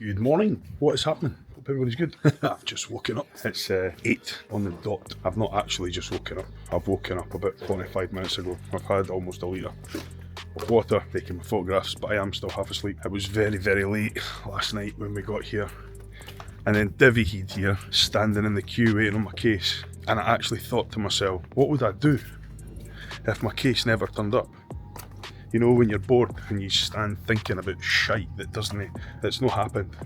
Good morning. What is happening? Hope everybody's good. I've just woken up. It's 8 on the dot. I've not actually just woken up. I've woken up about 45 minutes ago. I've had almost a litre of water, taking my photographs, but I am still half asleep. It was very, very late last night when we got here. And then Divvy he'd here, standing in the queue waiting on my case. And I actually thought to myself, what would I do if my case never turned up? You know, when you're bored and you stand thinking about shite that's not happened,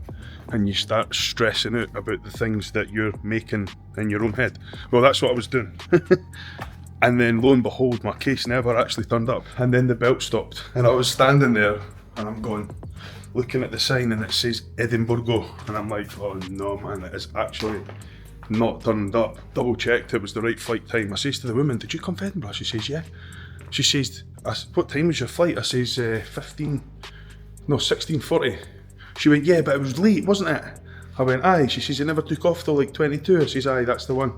and you start stressing out about the things that you're making in your own head. Well, that's what I was doing. And then lo and behold, my case never actually turned up. And then the belt stopped. And I was standing there and I'm going, looking at the sign and it says Edinburgh. And I'm like, oh no man, it is actually not turned up. Double checked it was the right flight time. I says to the woman, did you come from Edinburgh? She says, yeah. She says, what time was your flight? I says, 16:40. She went, yeah, but it was late, wasn't it? I went, aye. She says, it never took off till like 22. I says, aye, that's the one.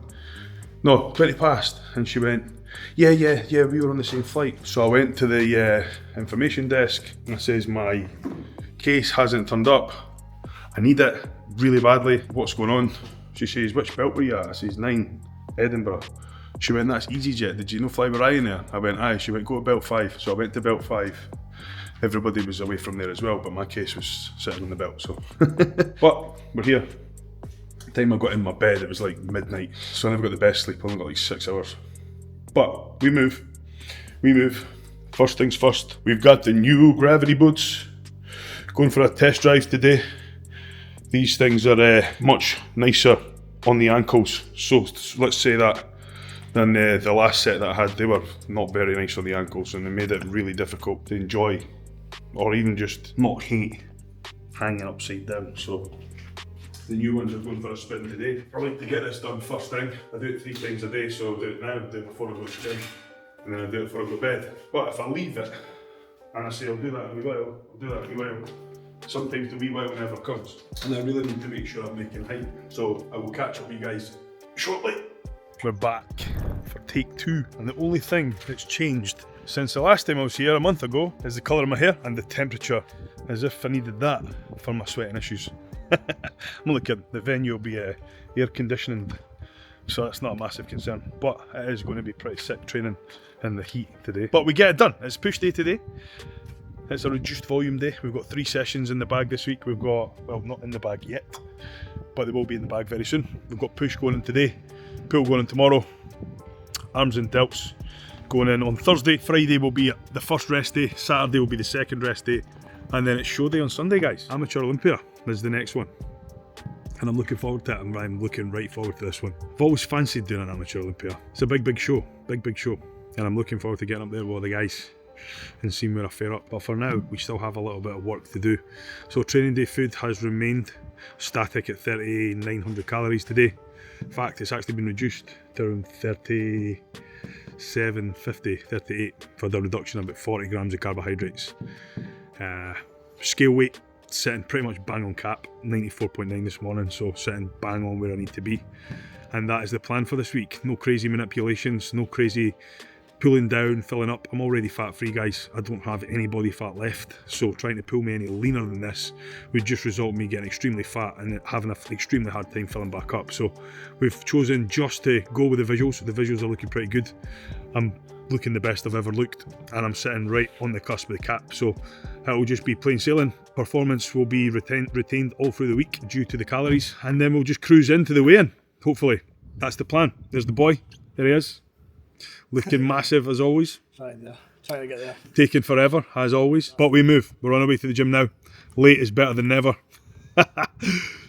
No, 20 past. And she went, yeah, we were on the same flight. So I went to the information desk and I says, my case hasn't turned up. I need it really badly. What's going on? She says, which belt were you at? I says, 9, Edinburgh. She went, that's EasyJet, did you know fly with Ryanair? I went, aye. She went, go to belt 5. So I went to belt 5. Everybody was away from there as well, but my case was sitting on the belt, so. But we're here. The time I got in my bed, it was like midnight. So I never got the best sleep, I only got like 6 hours. But we move. First things first, we've got the new gravity boots. Going for a test drive today. These things are much nicer on the ankles, so let's say that. Than the last set that I had. They were not very nice on the ankles and they made it really difficult to enjoy or even just not hate hanging upside down. So the new ones are going for a spin today. I like to get this done first thing. I do it 3 times a day, so I'll do it now, do it before I go to gym, and then I do it before I go to bed. But if I leave it and I say I'll do that in a wee while, sometimes the wee while never comes. And I really need to make sure I'm making height. So I will catch up with you guys shortly. We're back for take 2, and the only thing that's changed since the last time I was here a month ago is the colour of my hair and the temperature, as if I needed that for my sweating issues. I'm only kidding, the venue will be air conditioned, so that's not a massive concern, but it is going to be pretty sick training in the heat today. But we get it done. It's push day today. It's a reduced volume day. We've got 3 sessions in the bag this week. We've got, well, not in the bag yet, but they will be in the bag very soon. We've got push going in today, pull going in tomorrow, arms and delts going in on Thursday. Friday will be the first rest day, Saturday will be the second rest day, and then it's show day on Sunday, guys. Amateur Olympia is the next one, and I'm looking forward to it. I'm looking right forward to this one. I've always fancied doing an Amateur Olympia. It's a big show, big show, and I'm looking forward to getting up there with all the guys and seeing where I fare up. But for now, we still have a little bit of work to do. So training day food has remained static at 3,900 calories today. In fact, it's actually been reduced to around 37.50, 38 for the reduction of about 40 grams of carbohydrates. Scale weight sitting pretty much bang on cap, 94.9 this morning, so sitting bang on where I need to be. And that is the plan for this week. No crazy manipulations, no crazy pulling down, filling up. I'm already fat free, guys. I don't have any body fat left, so trying to pull me any leaner than this would just result in me getting extremely fat and having an extremely hard time filling back up. So we've chosen just to go with the visuals. The visuals are looking pretty good. I'm looking the best I've ever looked, and I'm sitting right on the cusp of the cap, so it will just be plain sailing. Performance will be retained all through the week due to the calories, and then we'll just cruise into the weigh-in, hopefully. That's the plan. There's the boy, there he is. Looking massive as always. Trying to get there. Taking forever as always. But we move. We're on our way to the gym now. Late is better than never.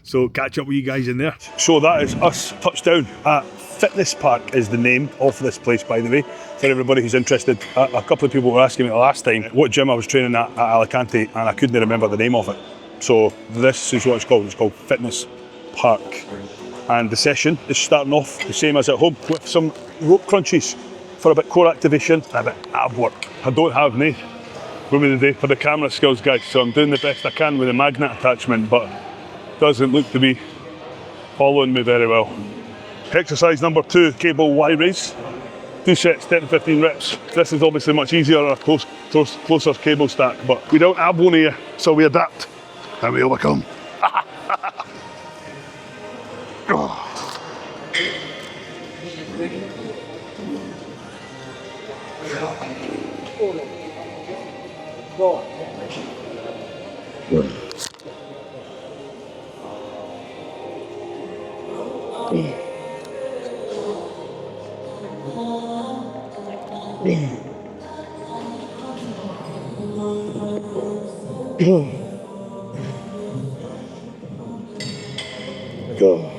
So catch up with you guys in there. So that is us touchdown at Fitness Park is the name of this place, by the way. For everybody who's interested, a couple of people were asking me the last time what gym I was training at Alicante, and I couldn't remember the name of it. So this is what it's called. It's called Fitness Park. And the session is starting off the same as at home with some rope crunches for a bit core activation and a bit ab work. I don't have any with me today for the camera skills, guys, so I'm doing the best I can with the magnet attachment, but doesn't look to be following me very well. Exercise number 2, cable Y raise. 2 sets, 10 to 15 reps. This is obviously much easier on a closer cable stack, but we don't have one here, so we adapt and we overcome. Go.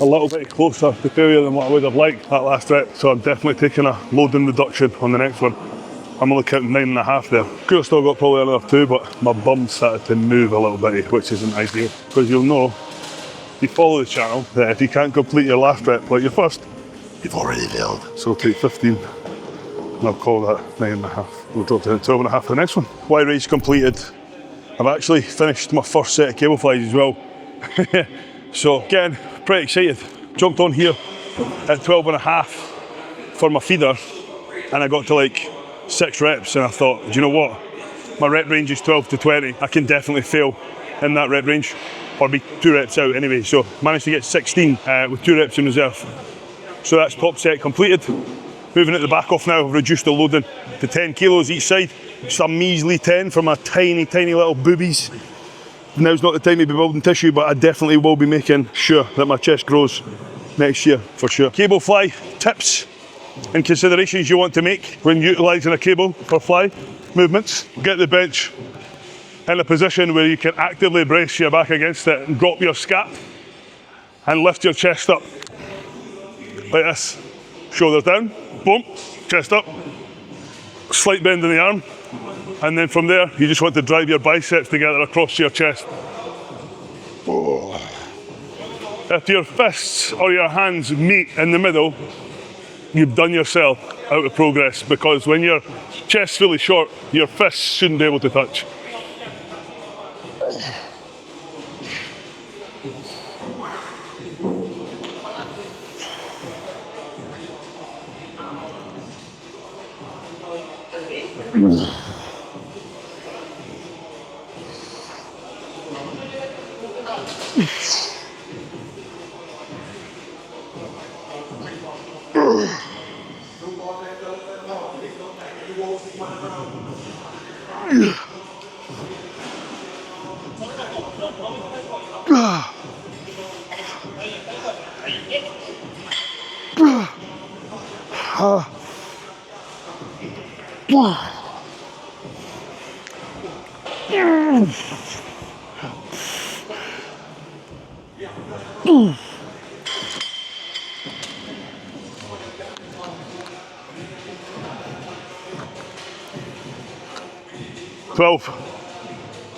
A little bit closer to failure than what I would have liked that last rep, so I'm definitely taking a loading reduction on the next one. I'm only counting 9.5 there. Could have still got probably another 2, but my bum started to move a little bit, which isn't ideal. Because you'll know, if you follow the channel, that if you can't complete your last rep like your first, you've already failed. So I'll take 15, and I'll call that 9.5. We'll drop down to 12.5 for the next one. Y race completed. I've actually finished my first set of cable flies as well. So again, pretty excited. Jumped on here at 12.5 for my feeder, and I got to like 6 reps, and I thought, do you know what? My rep range is 12 to 20. I can definitely fail in that rep range, or be 2 reps out anyway. So managed to get 16 with 2 reps in reserve. So that's top set completed. Moving at the back off now, I've reduced the loading to 10 kilos each side. Just a measly 10 for my tiny, tiny little boobies. Now's not the time to be building tissue, but I definitely will be making sure that my chest grows next year, for sure. Cable fly tips and considerations you want to make when utilising a cable for fly movements. Get the bench in a position where you can actively brace your back against it and drop your scap and lift your chest up like this. Shoulders down, boom, chest up, slight bend in the arm, and then from there you just want to drive your biceps together across your chest. If your fists or your hands meet in the middle, you've done yourself out of progress, because when your chest's really short, your fists shouldn't be able to touch.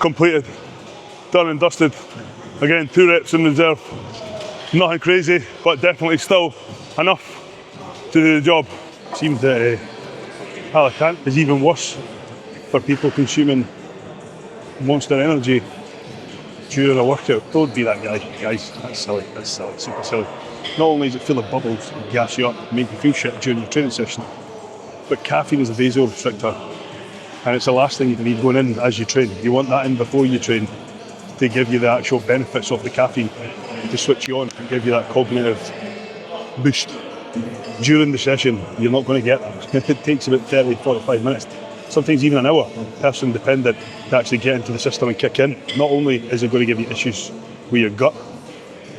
Completed, done and dusted. Again, 2 reps in reserve. Nothing crazy, but definitely still enough to do the job. Seems that Alicante is even worse for people consuming Monster Energy during a workout. Don't be that guy, guys. That's silly. That's silly. Super silly. Not only is it full of bubbles and gas you up, make you feel shit during your training session, but caffeine is a vasorestrictor, and it's the last thing you need going in as you train. You want that in before you train to give you the actual benefits of the caffeine, to switch you on and give you that cognitive boost. During the session, you're not going to get that. It takes about 30, 45 minutes, sometimes even an hour, person dependent, to actually get into the system and kick in. Not only is it going to give you issues with your gut,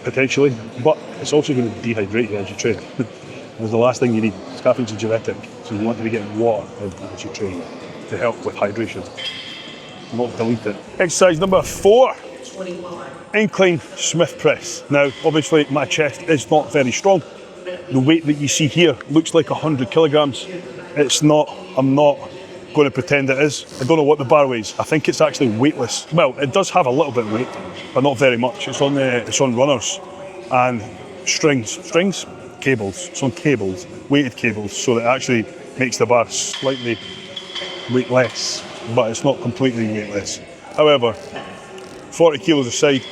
potentially, but it's also going to dehydrate you as you train. It's the last thing you need. Caffeine's a diuretic, so you want to be getting water as you train to help with hydration, not dilute it. Exercise number 4, incline Smith press. Now, obviously my chest is not very strong. The weight that you see here looks like 100 kilograms. It's not. I'm not going to pretend it is. I don't know what the bar weighs. I think it's actually weightless. Well, it does have a little bit of weight, but not very much. It's on runners and strings, cables. It's on cables, weighted cables, so that it actually makes the bar slightly weightless, but it's not completely weightless. However, 40 kilos a side,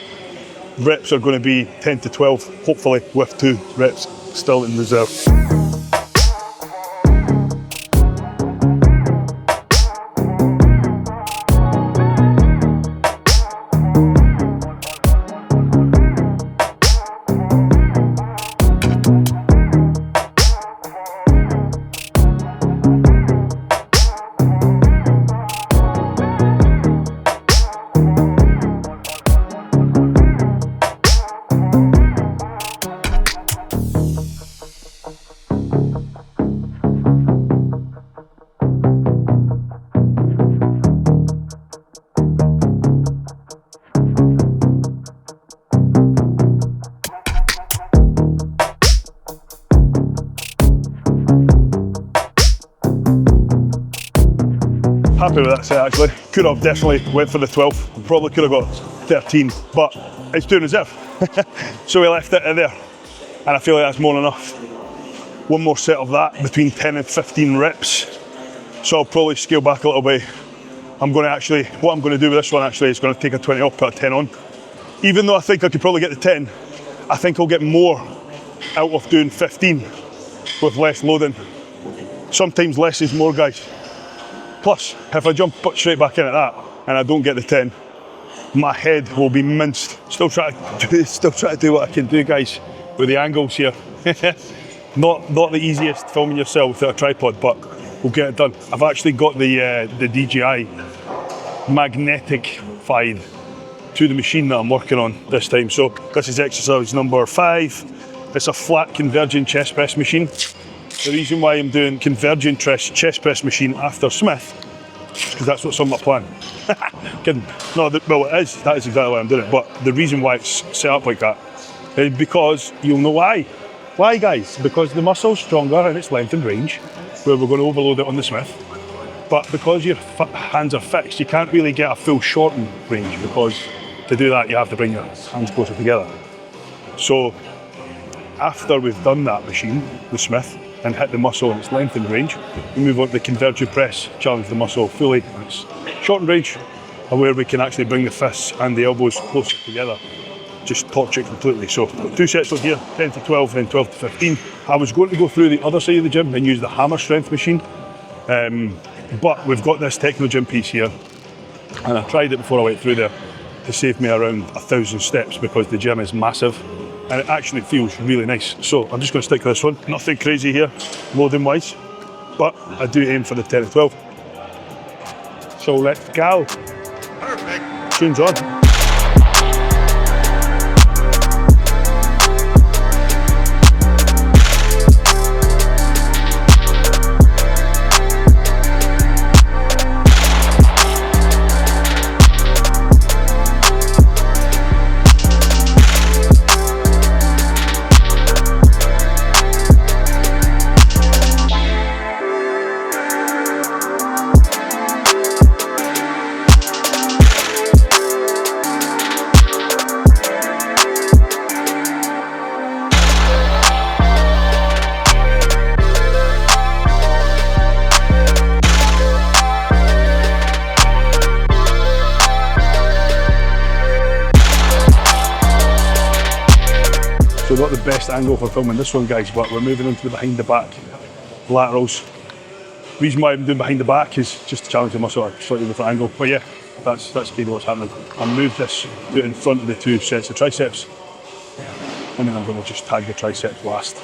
reps are going to be 10 to 12, hopefully with 2 reps still in reserve. Happy with that set actually. Could have definitely went for the 12. Probably could have got 13, but it's 2 in reserve. So we left it in there, and I feel like that's more than enough. One more set of that, between 10 and 15 reps. So I'll probably scale back a little bit. What I'm going to do with this one actually is going to take a 20 off, put a 10 on. Even though I think I could probably get the 10, I think I'll get more out of doing 15 with less loading. Sometimes less is more, guys. Plus, if I jump straight back in at that and I don't get the 10, my head will be minced. Still trying to do what I can do, guys, with the angles here. Not the easiest filming yourself without a tripod, but we'll get it done. I've actually got the DJI magnetic-fied to the machine that I'm working on this time. So this is exercise number 5. It's a flat converging chest press machine. The reason why I'm doing converging chest press machine after Smith is because that's what's on my plan. Kidding. No, well it is. That is exactly why I'm doing it. But the reason why it's set up like that is because you'll know why. Why, guys? Because the muscle's stronger in its length and range, where we're going to overload it on the Smith. But because your hands are fixed, you can't really get a full shortened range, because to do that you have to bring your hands closer together. So after we've done that machine, the Smith, and hit the muscle in its length and range, we move on to the convergent press, challenge the muscle fully in its shortened range, and where we can actually bring the fists and the elbows closer together, just torch it completely. So 2 sets on here, 10 to 12, then 12 to 15. I was going to go through the other side of the gym and use the hammer strength machine, but we've got this Techno Gym piece here, and I tried it before I went through there to save me around 1,000 steps, because the gym is massive. And it actually feels really nice. So I'm just going to stick to this one. Nothing crazy here, loading wise, but I do aim for the 10 to 12. So let's go. Perfect. Tunes on. So not the best angle for filming this one, guys, but we're moving into the behind the back laterals. The reason why I'm doing behind the back is just to challenge the muscle at a slightly different angle. But yeah, that's kind of what's happening. I'll move this, do it in front of the 2 sets of triceps, and then I'm going to just tag the triceps last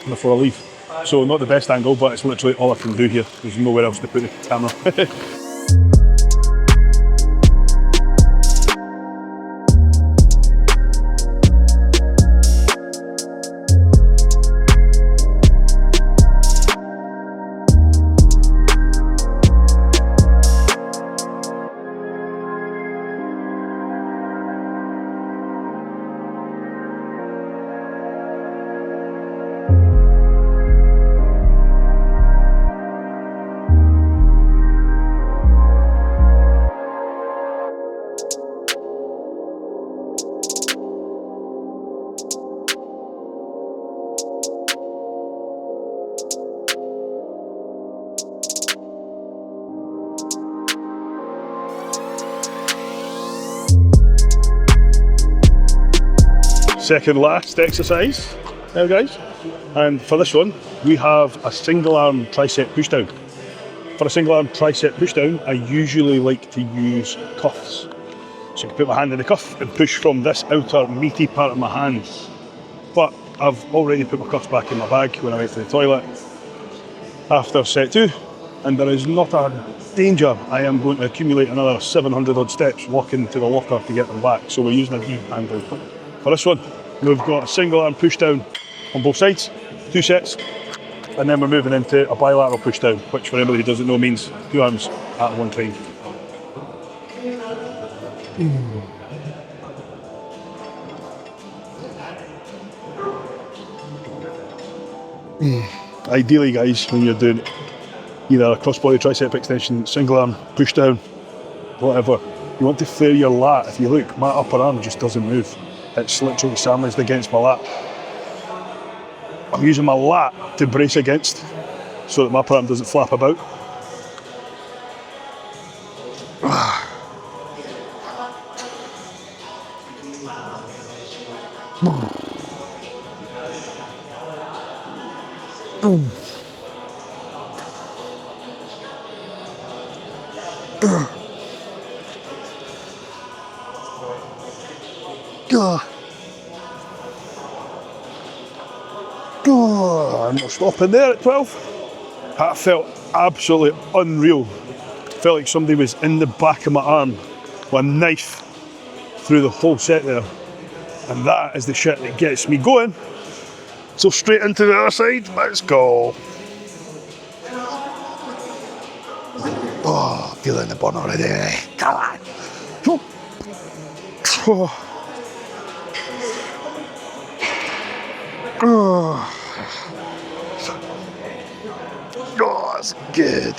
before I leave. So not the best angle, but it's literally all I can do here. There's nowhere else to put the camera. second last exercise there, guys. And for this one, we have a single arm tricep pushdown. For a single arm tricep pushdown, I usually like to use cuffs. So I can put my hand in the cuff and push from this outer meaty part of my hand. But I've already put my cuffs back in my bag when I went to the toilet after set 2, and there is not a danger I am going to accumulate another 700 odd steps walking to the locker to get them back. So we're using a D-handle. For this one, we've got a single arm push down on both sides, 2 sets, and then we're moving into a bilateral push down, which for anybody who doesn't know means 2 arms at one time. Ideally, guys, when you're doing either a cross-body tricep extension, single arm, push down, whatever, you want to flare your lat. If you look, my upper arm just doesn't move. It's literally sandwiched against my lat. I'm using my lat to brace against so that my upper arm doesn't flap about. I'm not stopping there at 12. That felt absolutely unreal. Felt like somebody was in the back of my arm with a knife through the whole set there. And that is the shit that gets me going. So straight into the other side, let's go. Oh, feeling the burn already. Come on. Oh. Oh. Oh, that's good.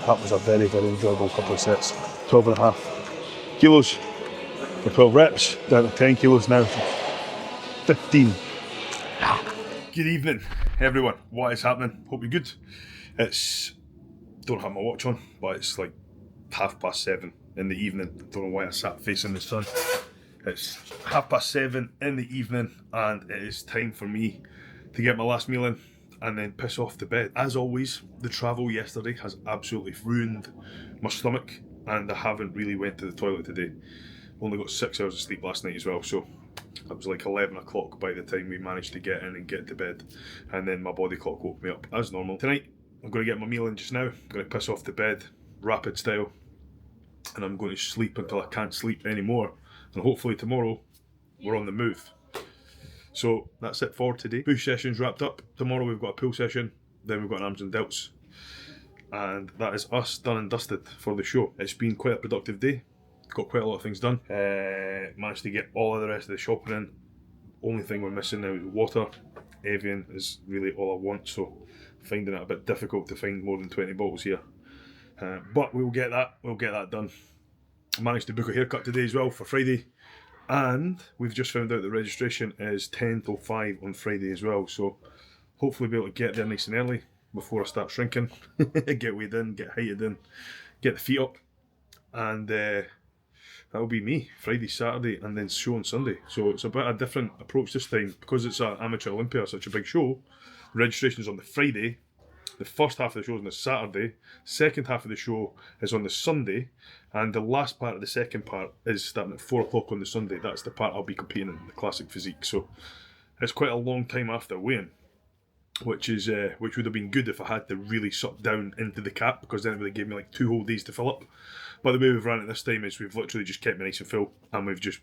That was a very, very enjoyable couple of sets. 12 and a half kilos for 12 reps, down to 10 kilos now for 15. Good evening, everyone. What is happening? Hope you're good. It's, don't have my watch on, but it's like 7:30 in the evening. I don't know why I sat facing the sun. It's 7:30 in the evening, and it is time for me to get my last meal in and then piss off to bed. As always, the travel yesterday has absolutely ruined my stomach, and I haven't really went to the toilet today. Only got 6 hours of sleep last night as well, so it was like 11 o'clock by the time we managed to get in and get to bed, and then my body clock woke me up as normal. Tonight, I'm going to get my meal in just now. I'm going to piss off to bed, rapid style, and I'm going to sleep until I can't sleep anymore, and hopefully tomorrow we're on the move. So that's it for today. Push session's wrapped up. Tomorrow we've got a pull session, then we've got an arms and delts, and that is us done and dusted for the show. It's been quite a productive day. Got quite a lot of things done. Managed to get all of the rest of the shopping in. Only thing we're missing now is water. Evian is really all I want, so finding it a bit difficult to find more than 20 bottles here. But we'll get that done. I managed to book a haircut today as well for Friday. And we've just found out the registration is 10 till 5 on Friday as well. So hopefully be able to get there nice and early before I start shrinking. Get weighed in, get heighted in, get the feet up. And that'll be me, Friday, Saturday, and then show on Sunday. So it's a bit of a different approach this time. Because it's an Amateur Olympia, such a big show, registration's on the Friday. The first half of the show is on the Saturday, second half of the show is on the Sunday, and the last part of the second part is starting at 4 o'clock on the Sunday. That's the part I'll be competing in, the classic physique. So it's quite a long time after weighing, which would have been good if I had to really suck down into the cap, because then it would have given me like 2 whole days to fill up. But the way we've run it this time is we've literally just kept me nice and full, and we've just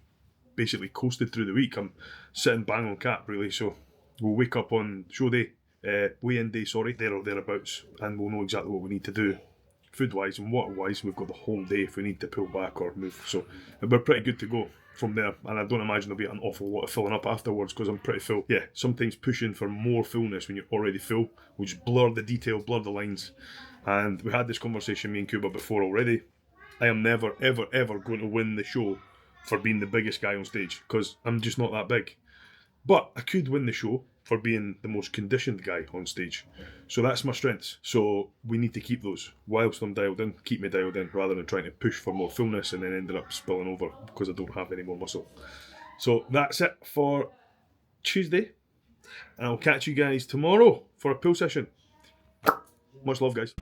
basically coasted through the week. I'm sitting bang on cap really, so we'll wake up on show day, weigh-in day, there or thereabouts, and we'll know exactly what we need to do food-wise and water-wise. We've got the whole day if we need to pull back or move, so we're pretty good to go. from there, and I don't imagine there'll be an awful lot of filling up afterwards because I'm pretty full. Yeah, sometimes pushing for more fullness when you're already full will just blur the detail, blur the lines. And we had this conversation, me and Cuba, before already. I am never, ever, ever going to win the show for being the biggest guy on stage because I'm just not that big. But I could win the show for being the most conditioned guy on stage. So that's my strengths. So we need to keep those. Whilst I'm dialed in, keep me dialed in rather than trying to push for more fullness and then ended up spilling over because I don't have any more muscle. So that's it for Tuesday. And I'll catch you guys tomorrow for a pull session. Much love, guys.